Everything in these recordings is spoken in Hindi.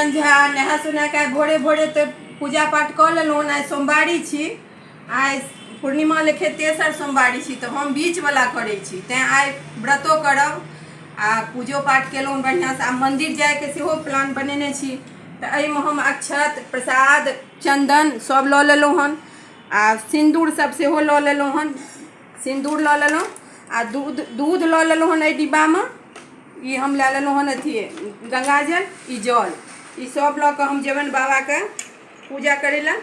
नहा सुना के भोरे भोरे तो पूजा पाठ कर लेलहुँ। आइ सोमवारी छी, आइ पूर्णिमा लेखे तेसर सोमवारी छी, तो हम बीच वाला करै छी, तेँ आइ व्रतो करब आ पूजो पाठ केलहुँ बढ़िआँसँ। आ मन्दिर जायके सेहो प्लान बनेने छी, तऽ एहिमे हम अक्षत प्रसाद चन्दन सब लऽ लेलहुँ हन, आ सिन्दूर सब सेहो लऽ लेलहुँ हन। सिन्दूर लऽ लेलहुँ आ दूध लऽ लेलहुँ हन एहि डिब्बामे। ई हम लए लेलहुँ हन अथी गङ्गाजल, ई जल, ई सब लऽ कऽ हम जेबनि बाबाके पूजा करै लए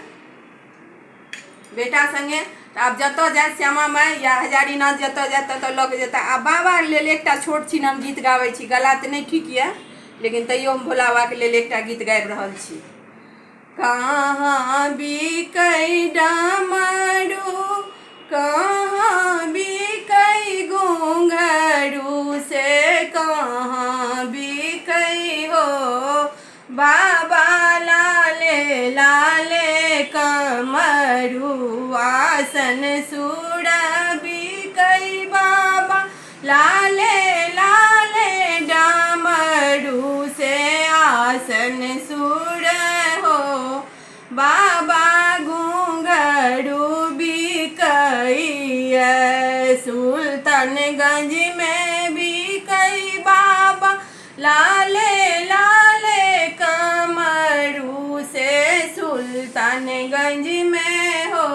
बेटा सङ्गे। तऽ आब जतऽ जाए श्यामा माइ या हजारीनाथ जतऽ जाए ततऽ लऽ कऽ जेता। आ बाबा लेल एकटा छोट छिन हम गीत गाबै छी, गला तऽ नहि ठीक यऽ, लेकिन तैयो हम भोला बाबाके लेल एकटा गीत गाबि रहल छी। कहाँ बिकै डमरू, कहाँ बिकै घुंघरू, से कहाँ बिकै हो बाबा लाले लाले कमरू, आसन सूड़ बिकै बाबा लाले लाले डमरू, से आसन सूड़ हो बाबा घुंघरू बिकै। सुल्तानगंज में बिकै बाबा लाले लाले कमरू, से सुल्तानगंज में हो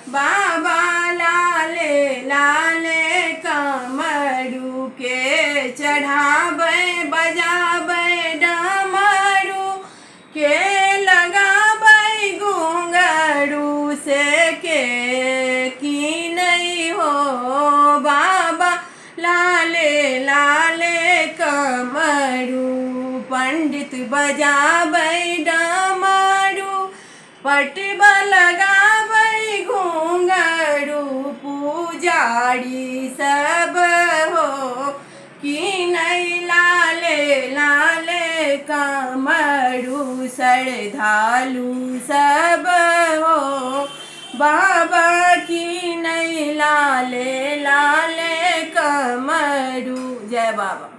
बाबा लाले लाले कमरू, के चढ़ाबै बजाबै डमरू, के लगाबै घुंघरू, से के कीनै हो बाबा लाले लाले कमरू। पंडित बजाबै डमरू, पटवा लगाबै घुंघरू, पुजारी सब हो कीनै लाले लाले कमरू, श्रद्धालु सब हो बाबा कीनै लाले लाले कमरू। जय बाबा।